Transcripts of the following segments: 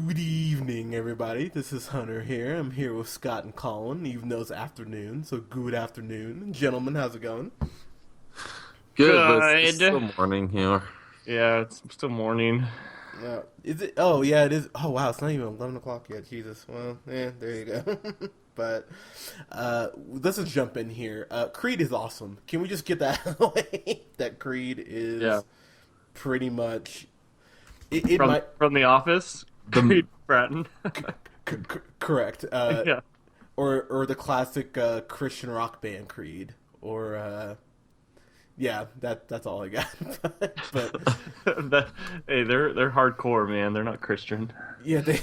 Good evening, everybody. This is Hunter here. I'm here with Scott and Colin, even though it's afternoon. So, good afternoon. Gentlemen, how's it going? Good, but it's Good. still morning here. Yeah, it's still morning. Is it? Oh, yeah, it is. Oh, wow, it's not even 11 o'clock yet. Jesus. Well, yeah, there you go. But, let's just jump in here. Creed is awesome. Can we just get that out of the way? That Creed Yeah, is pretty much. It from might. from the office. The Creed Bratton. Correct. Yeah, Or the classic Christian rock band Creed, or yeah, that's all I got. but That- hey, they're hardcore, man. They're not Christian. yeah, they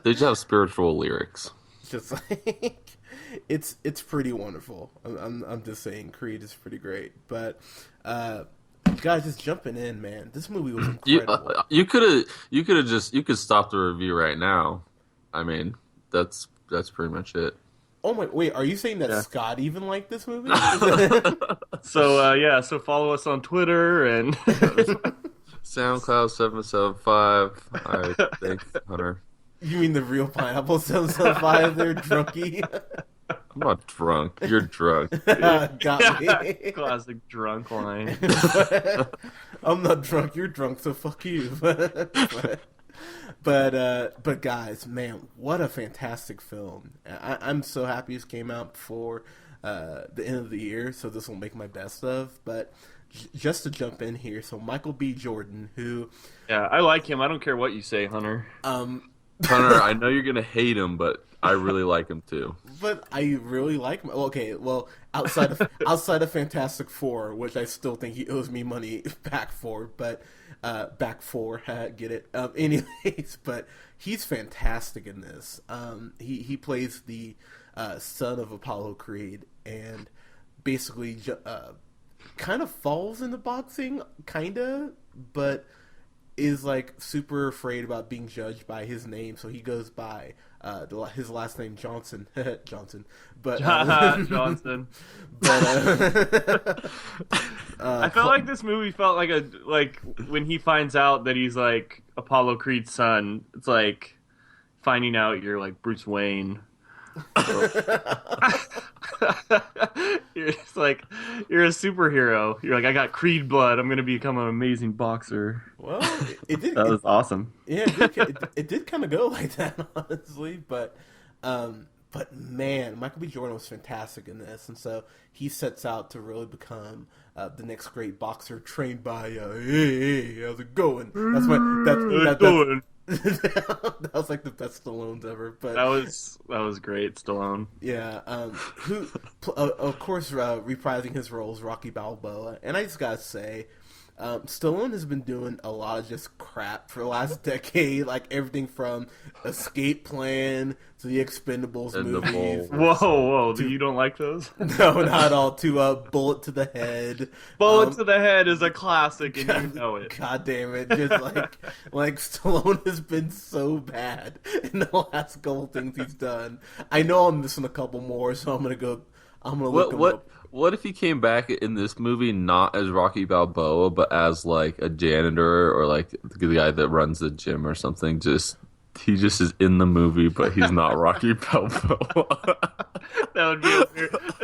they just have spiritual lyrics. just like it's pretty wonderful. I'm just saying, Creed is pretty great. But guys, just jumping in, man. This movie was You incredible. you could stop the review right now. I mean, that's pretty much it. Oh my, wait, are you saying that Yeah. Scott even liked this movie? So follow us on Twitter and SoundCloud 775. I think Hunter. You mean the real Pineapple 775 there, drunkie? I'm not drunk. You're drunk. Got me. classic drunk line. I'm not drunk. You're drunk, so fuck you. But guys, man, what a fantastic film! I'm so happy this came out before the end of the year, so this will make my best of. But just to jump in here, so Michael B. Jordan, who Yeah, I like him. I don't care what you say, Hunter. Hunter, I know you're gonna hate him, but I really like him too. but I really like him. Okay, well, outside of Fantastic Four, which I still think he owes me money back for, but back for get it. Anyways, but he's fantastic in this. He plays the son of Apollo Creed, and basically kind of falls into boxing, kinda, but is like super afraid about being judged by his name, so he goes by his last name Johnson. Johnson, but Johnson. but I felt like this movie felt like when he finds out that he's like Apollo Creed's son. It's like finding out you're like Bruce Wayne. You're just like you're a superhero. You're like I got Creed blood. I'm gonna become an amazing boxer. well, it did. That was awesome. Yeah, it did kind of go like that, honestly. But man, Michael B. Jordan was fantastic in this, and so he sets out to really become the next great boxer, trained by hey, how's it going? That's my that was like the best Stallones ever. But That was great, Stallone. yeah, who of course reprising his roles, Rocky Balboa, and I just gotta say. Stallone has been doing a lot of just crap for the last decade, like everything from Escape Plan to the Expendables And the movies. Bowl. Whoa, you don't like those? No, not at all. To Bullet to the Head. Bullet Um, to the Head is a classic, and you know it. God damn it! Just like Stallone has been so bad in the last couple things he's done. I know I'm missing a couple more, so I'm gonna go. I'm gonna look What him what up. what if he came back in this movie not as Rocky Balboa, but as like a janitor or like the guy that runs the gym or something? He just is in the movie, but he's not Rocky Balboa. That'd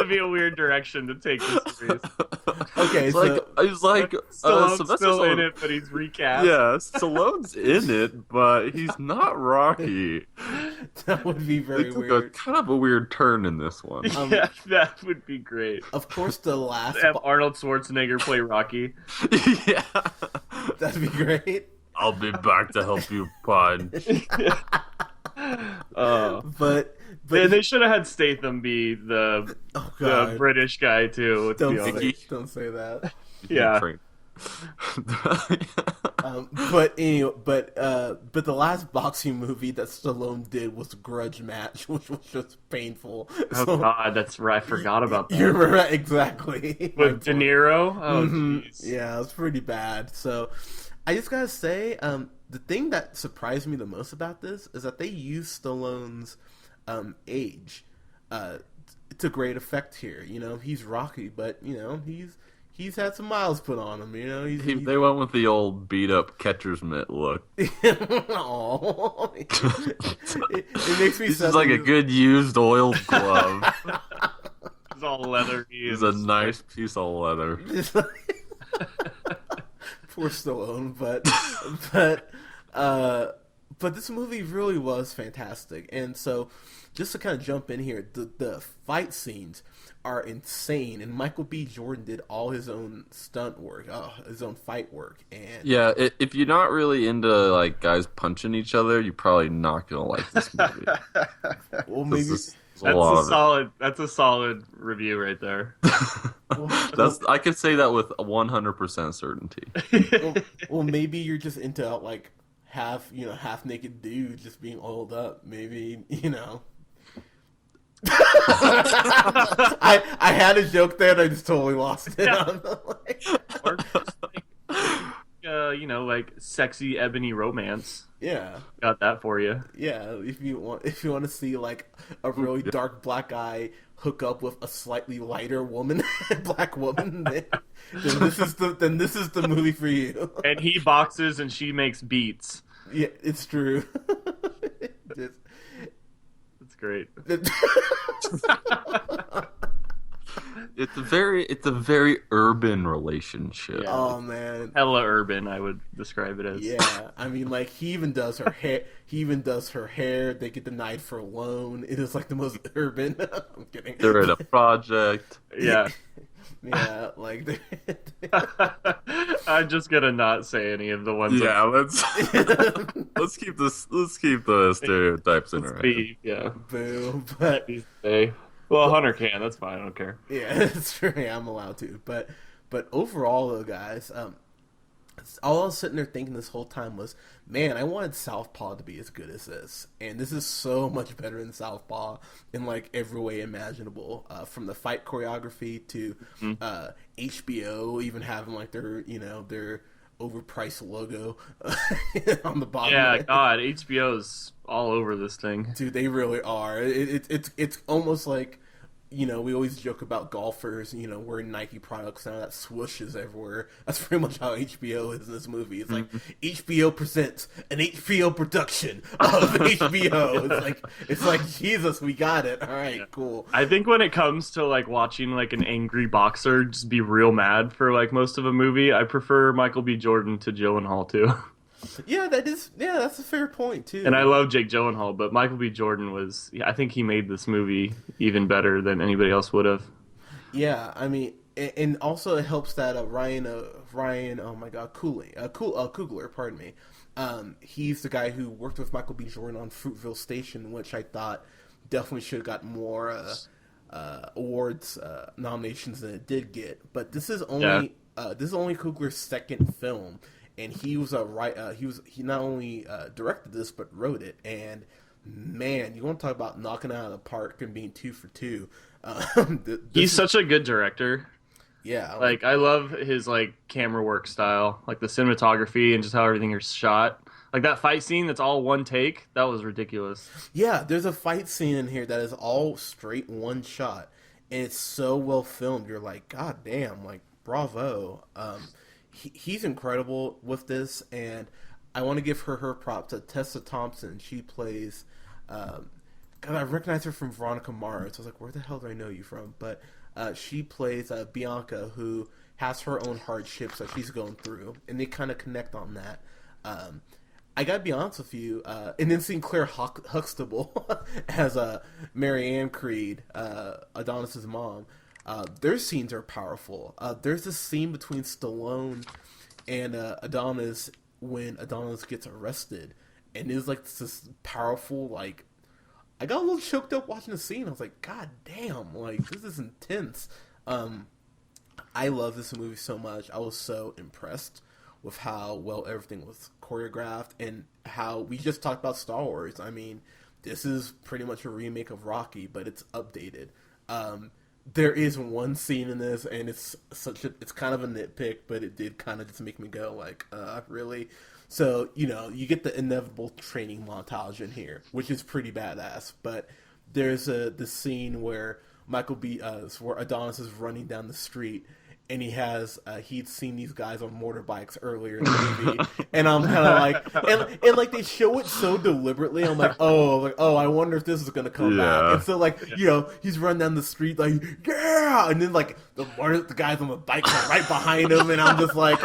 be a weird direction to take this series. Okay, It's so he's like Stallone's Sylvester still in Stallone. it, but he's recast. Yeah, Stallone's in it, but he's not Rocky. that would be They very took a weird. kind of a weird turn in this one. Yeah, that would be great. Of course, the last Have Arnold Schwarzenegger play Rocky. Yeah. that'd be great. I'll be back to help you punch. But They should have had Statham be the oh the god, British guy too. Let's don't be honest. say, don't say that. Yeah. But anyway, but the last boxing movie that Stallone did was Grudge Match, which was just painful. Oh So, God, that's right. I forgot about that. you're right, exactly. My With De point. Niro. Oh Mhm. jeez. Yeah, it was pretty bad. So I just gotta say, the thing that surprised me the most about this is that they used Stallone's age to great effect here. You know, he's Rocky, but you know, he's had some miles put on him. You know, he's They went with the old beat up catcher's mitt look. Aw. It makes me. This is like a good used oiled glove. It's all leathery. It's a nice piece of leather. Poor Stallone, but this movie really was fantastic. And so, just to kind of jump in here, the fight scenes are insane, and Michael B. Jordan did all his own stunt work, his own fight work, and Yeah, if you're not really into like guys punching each other, you're probably not gonna like this movie. well, maybe That's a solid review right there. I could say that with 100% certainty. well, maybe you're just into like half naked dudes just being oiled up. Maybe I had a joke there and I just totally lost it. Yeah. Or just like sexy ebony romance. Yeah, got that for you. Yeah, if you want to see like a really dark black guy hook up with a slightly lighter woman, black woman, then this is the movie for you. And he boxes and she makes beats. Yeah, it's true. That's great. It's a very urban relationship. Yeah. Oh man, hella urban. I would describe it as. Yeah, I mean, like he even does her hair. They get denied for a loan. It is like the most urban. I'm kidding. They're in a project. Yeah. Yeah, like I'm just gonna not say any of the ones. Yeah, let's keep the stereotypes in our head. Yeah. Boo. But well, Hunter can. That's fine. I don't care. Yeah, it's true. Yeah, I'm allowed to. But overall, though, guys, all I was sitting there thinking this whole time was, man, I wanted Southpaw to be as good as this, and this is so much better than Southpaw in like every way imaginable. From the fight choreography to HBO even having like their overpriced logo on the bottom. Yeah, God, HBO's all over this thing. Dude, they really are. It's almost like, we always joke about golfers, wearing Nike products now that swooshes everywhere. That's pretty much how HBO is in this movie. It's like HBO presents an HBO production of HBO. It's like Jesus, we got it. All right, cool. I think when it comes to like watching like an angry boxer just be real mad for like most of a movie, I prefer Michael B. Jordan to Gyllenhaal too. Yeah, that's a fair point too. And I love Jake Gyllenhaal, but Michael B. Jordan I think he made this movie even better than anybody else would have. Yeah, I mean, and also it helps that Ryan, oh my God, Coogler, pardon me. He's the guy who worked with Michael B. Jordan on Fruitville Station, which I thought definitely should have got more awards nominations than it did get. But this is only Coogler's second film. And he was he not only directed this but wrote it. And man, you want to talk about knocking it out of the park and being 2 for 2. He's such a good director. Yeah, like I love his like camera work style, like the cinematography and just how everything is shot. Like that fight scene that's all one take, that was ridiculous. Yeah, there's a fight scene in here that is all straight one shot, and it's so well filmed. You're like, God damn, like bravo. He's incredible with this, and I want to give her props to Tessa Thompson. She plays, God, I recognize her from Veronica Mars. I was like, where the hell do I know you from? But she plays Bianca, who has her own hardships that she's going through, and they kind of connect on that. I gotta be honest with you, and then seeing Claire Huxtable as Mary Creed, Adonis's mom. Their scenes are powerful. There's this scene between Stallone and Adonis when Adonis gets arrested, and it's like this powerful, like, I got a little choked up watching the scene. I was like, God damn, like, this is intense. I love this movie so much. I was so impressed with how well everything was choreographed and how we just talked about Star Wars. I mean, this is pretty much a remake of Rocky, but it's updated. There is one scene in this, and it's kind of a nitpick, but it did kind of just make me go like, really? So, you get the inevitable training montage in here, which is pretty badass. But there's this scene where where Adonis is running down the street, and he'd seen these guys on motorbikes earlier in the movie, and I'm kind of like, and like they show it so deliberately. I'm like, oh, I wonder if this is gonna come back. And so like, he's running down the street like, yeah, and then like the guys on the bike are right behind him, and I'm like,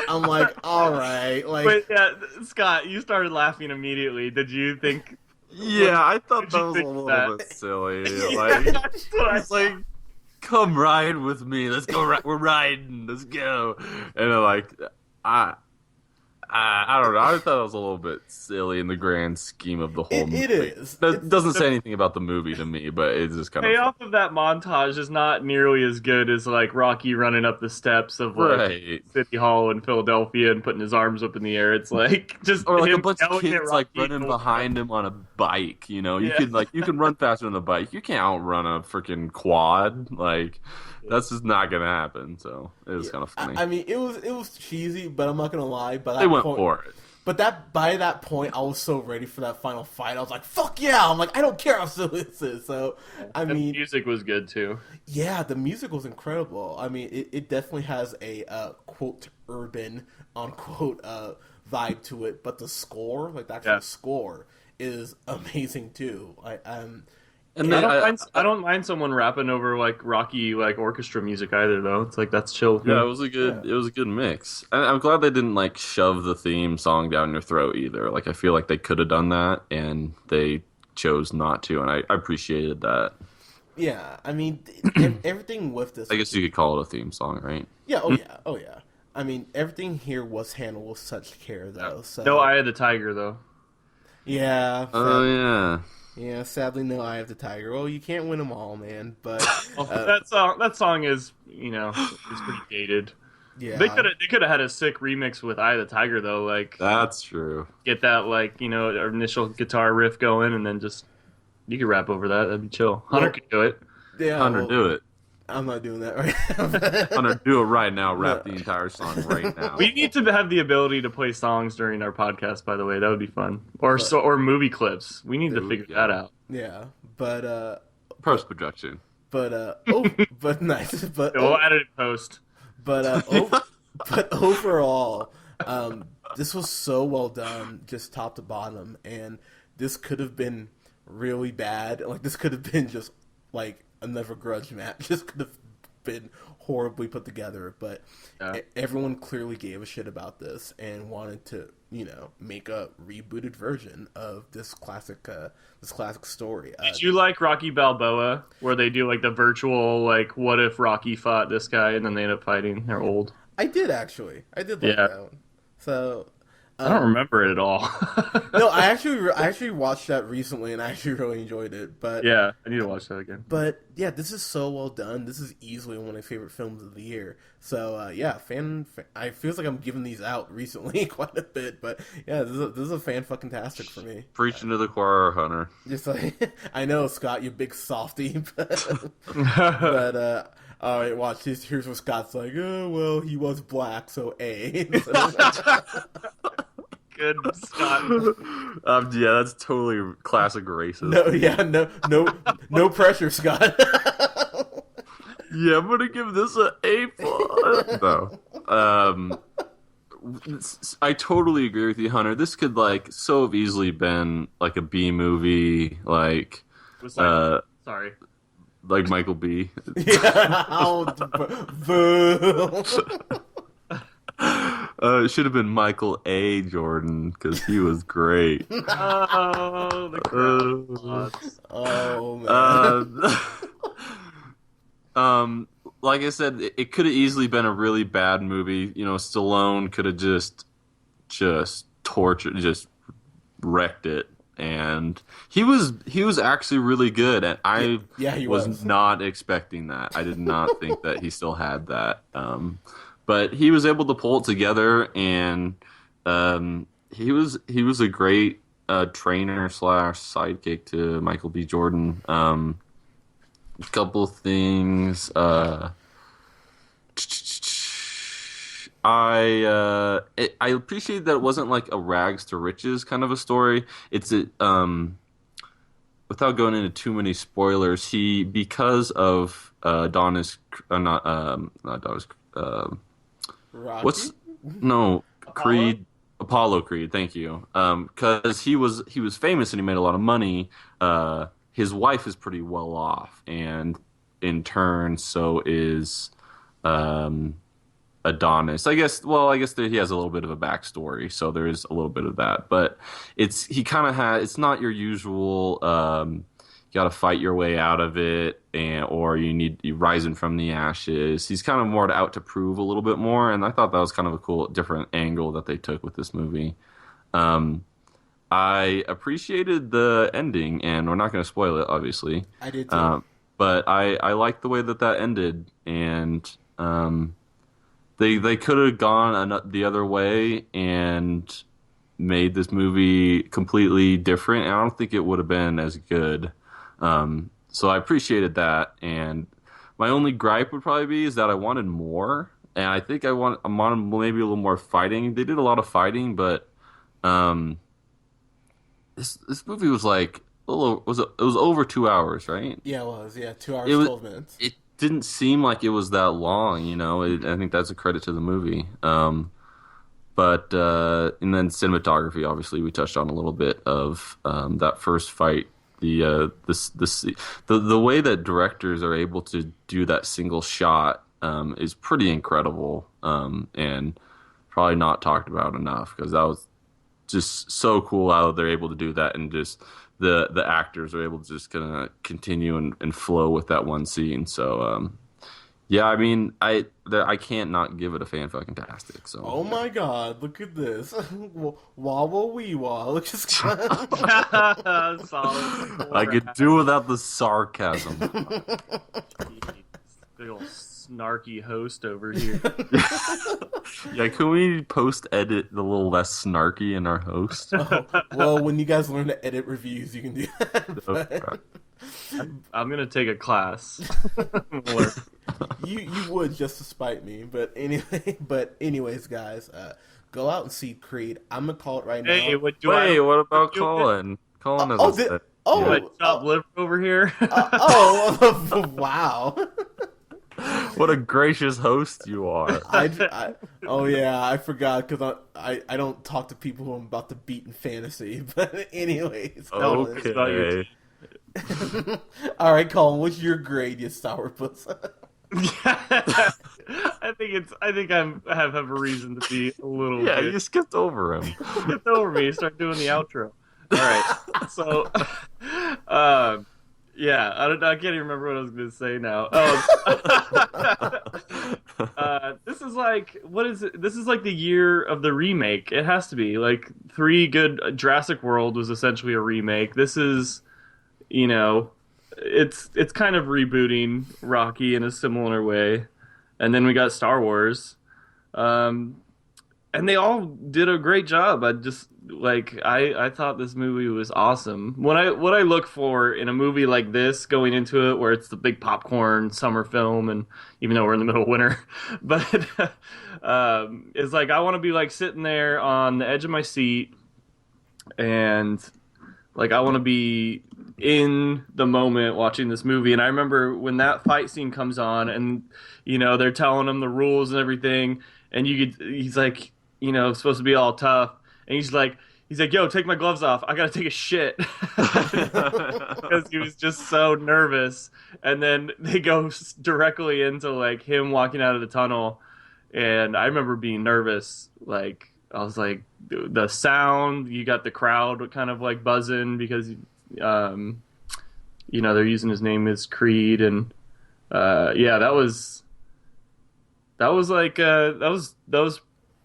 all right, like. But yeah, Scott, you started laughing immediately. Did you think? Yeah, I thought that was a little bit silly. Like, it's like, come ride with me. Let's go. We're riding. Let's go. And like, I don't know. I thought it was a little bit silly in the grand scheme of the whole movie. It is. It doesn't say anything about the movie to me, but it's just kind of. Payoff of that montage is not nearly as good as like Rocky running up the steps of like City Hall in Philadelphia and putting his arms up in the air. It's like just or like him a bunch of kids like Rocky running behind him on a bike. You can run faster on a bike. You can't outrun a freaking quad. Like. That's just not gonna happen. So it was kind of funny. I mean, it was cheesy, but I'm not gonna lie. But they went for it. But by that point, I was so ready for that final fight. I was like, "Fuck yeah!" I'm like, I don't care how silly this is. So I mean, the music was good too. Yeah, the music was incredible. I mean, it definitely has a quote urban unquote vibe to it. But the score, like the actual score, is amazing too. And I don't mind someone rapping over like Rocky like orchestra music either though. It's like that's chill. Yeah, it was a good mix. And I'm glad they didn't like shove the theme song down your throat either. Like I feel like they could have done that and they chose not to, and I appreciated that. Yeah, I mean everything with this. I guess you could call it a theme song, right? Yeah. Oh yeah. I mean everything here was handled with such care though. So. No Eye of the Tiger though. Yeah. Oh yeah. Yeah, sadly, no Eye of the Tiger. Well, you can't win them all, man. But that song is, is pretty dated. Yeah, they could have had a sick remix with Eye of the Tiger though. Like that's true. Get that like initial guitar riff going, and then just you could rap over that. That'd be chill. Hunter could do it. Yeah, Hunter, do it. I'm not doing that right now. Hunter, do it right now. Rap the entire song right now. We need to have the ability to play songs during our podcast. By the way, that would be fun. Or movie clips. We need to figure that out. Yeah, but post production. But but nice. But we'll add it in post. But but overall, this was so well done, just top to bottom, and this could have been really bad. Like this could have been just like another grudge match. This could have been horribly put together, but everyone clearly gave a shit about this and wanted to, make a rebooted version of this classic story. Did you like Rocky Balboa, where they do like the virtual, like, what if Rocky fought this guy and then they end up fighting? They're old. I did actually. I did like that one. So. I don't remember it at all. No, I actually watched that recently, and I actually really enjoyed it. But yeah, I need to watch that again. But yeah, this is so well done. This is easily one of my favorite films of the year. So I feels like I'm giving these out recently quite a bit. But yeah, this is a fan-fucking-tastic for me. Preaching to the choir, Hunter. Just like I know, Scott, you big softy, but all right, watch this. Here's what Scott's like. Oh well, he was black, so A. Good, Scott. Yeah, that's totally classic racism. No pressure, Scott. Yeah, I'm gonna give this an A+. No, I totally agree with you, Hunter. This could so have easily been like a B movie, like sorry, like Michael B. Yeah. Boo. It should have been Michael A. Jordan because he was great. Oh, the crowd. Man. Like I said, it could have easily been a really bad movie. Stallone could have just tortured, just wrecked it, and he was actually really good. And I was not expecting that. I did not think that he still had that. But he was able to pull it together, and he was a great trainer / sidekick to Michael B. Jordan. A couple things. I appreciate that it wasn't like a rags to riches kind of a story. It's without going into too many spoilers, because of Adonis, Rocky? What's no Apollo? Creed? Apollo Creed. Thank you. Because he was famous and he made a lot of money. His wife is pretty well off, and in turn, so is um, Adonis. I guess. Well, I guess that he has a little bit of a backstory, so there is a little bit of that. But he kind of had. It's not your usual. You got to fight your way out of it, or you rising from the ashes. He's kind of more out to prove a little bit more, and I thought that was kind of a cool, different angle that they took with this movie. Um, I appreciated the ending, and we're not going to spoil it, obviously. I did too. But I liked the way that ended, and they could have gone the other way and made this movie completely different, and I don't think it would have been as good. So I appreciated that, and my only gripe would probably be is that I wanted more, and I think I wanted maybe a little more fighting. They did a lot of fighting, but this movie was like it was over 2 hours, right? Yeah, it was. Yeah, 2 hours, 12 minutes. It didn't seem like it was that long, you know. I think that's a credit to the movie. But and then cinematography, obviously, we touched on a little bit of that first fight. The way that directors are able to do that single shot is pretty incredible, and probably not talked about enough, because that was just so cool how they're able to do that, and just the actors are able to just kind of continue and flow with that one scene. So yeah, I mean, I can't not give it a fan-fucking-tastic. So. Oh my God! Look at this. Wobble wee wah. Look at Solid. I could do without the sarcasm. Big old snarky host over here. Yeah, can we post-edit the little less snarky in our host? Oh, well, when you guys learn to edit reviews, you can do that. But I'm gonna take a class. you would, just to spite me. But anyways, guys, go out and see Creed. I'm gonna call it right now. Hey, What about Colin? Colin is top lip over here. Wow. What a gracious host you are. Oh yeah, I forgot, because I don't talk to people who I'm about to beat in fantasy. But anyways, Okay. All right, Colin, what's your grade, you sourpuss? I think I have a reason to be a little. Yeah, bit. you skipped over him. Skipped over me. Start doing the outro. All right. So, yeah, I can't even remember what I was going to say now. This is like, what is it? This is like the year of the remake. It has to be like Jurassic World was essentially a remake. This is, it's kind of rebooting Rocky in a similar way, and then we got Star Wars, and they all did a great job. I thought this movie was awesome. What I look for in a movie like this, going into it, where it's the big popcorn summer film, and even though we're in the middle of winter, but it's like I want to be like sitting there on the edge of my seat, and like I want to be in the moment watching this movie. And I remember when that fight scene comes on, and they're telling him the rules and everything, and he's like, supposed to be all tough. And he's like, yo, take my gloves off. I got to take a shit. Because he was just so nervous. And then they go directly into like him walking out of the tunnel. And I remember being nervous. Like, I was like, the sound, you got the crowd kind of like buzzing because, they're using his name as Creed. And, yeah, that was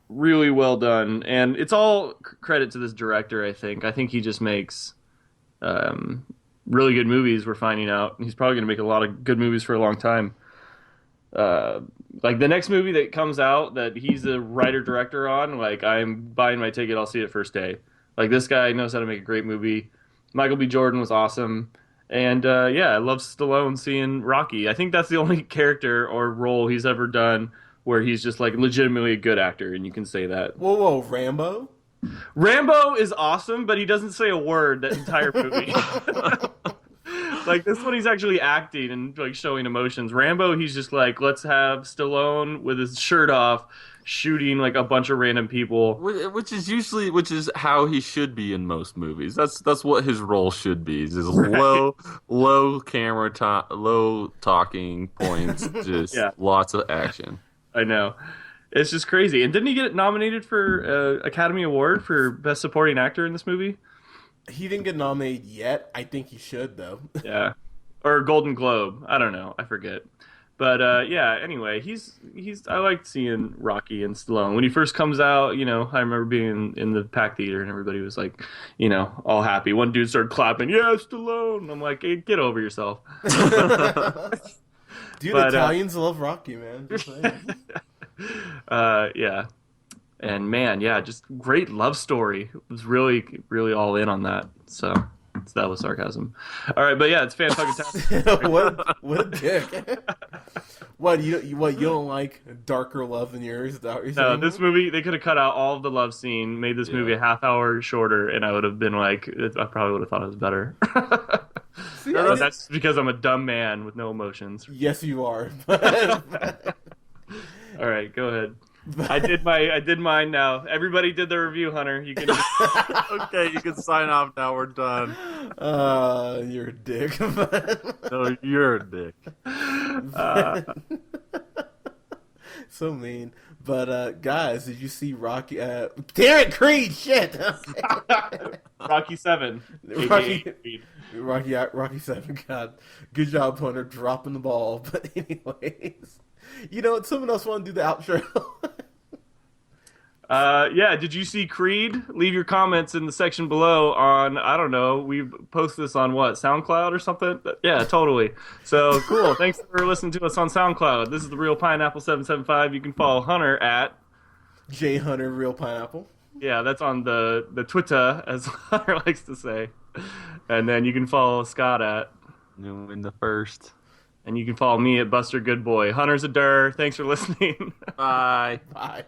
really well done, and it's all credit to this director. I think he just makes really good movies. We're finding out he's probably going to make a lot of good movies for a long time. Like the next movie that comes out that he's the writer director on, like I'm buying my ticket. I'll see it first day. Like this guy knows how to make a great movie. Michael B. Jordan was awesome, and yeah, I love Stallone seeing Rocky. I think that's the only character or role he's ever done where he's just like legitimately a good actor, and you can say that. Whoa, Rambo? Rambo is awesome, but he doesn't say a word that entire movie. Like this one, he's actually acting and like showing emotions. Rambo, he's just like, let's have Stallone with his shirt off, shooting like a bunch of random people. Which is how he should be in most movies. That's what his role should be. Just Right? low camera time, low talking points, just Yeah, lots of action. I know. It's just crazy. And didn't he get nominated for Academy Award for Best Supporting Actor in this movie? He didn't get nominated yet. I think he should though. Yeah, or Golden Globe. I don't know. I forget. But yeah. Anyway, he's. I liked seeing Rocky and Stallone when he first comes out. You know, I remember being in the pack theater and everybody was like, you know, all happy. One dude started clapping. Yeah, Stallone. I'm like, hey, get over yourself. Dude, But Italians love Rocky, man. Just saying. yeah. And man, yeah, just great love story. Was really, really all in on that. So that was sarcasm. All right, but yeah, it's fan-fucking-tastic. what a dick. What you don't like darker love than yours? Is that what you're No, saying? this movie they could have cut out all of the love scene, made this movie a half hour shorter, and I would have been like, I probably would have thought it was better. See, No, that's because I'm a dumb man with no emotions. yes, you are. All right, go ahead. I did mine now. Everybody did their review, Hunter. You can. Okay, you can sign off now. We're done. You're a dick. No, you're a dick. So mean. But guys, did you see Rocky? Damn it, Creed! Shit. Rocky 7. Rocky- Creed. Rocky 7. God, good job, Hunter, dropping the ball. But anyways, you know, someone else want to do the outro. Yeah, did you see Creed? Leave your comments in the section below on, I don't know, we post this on what, SoundCloud or something? Yeah, totally. So, cool. Thanks for listening to us on SoundCloud. This is The Real Pineapple 775. You can follow Hunter at... J Hunter, Real Pineapple. Yeah, that's on the Twitter, as Hunter likes to say. And then you can follow Scott at... New in the first. And you can follow me at Buster Goodboy. Hunter's a Durr. Thanks for listening. Bye. Bye.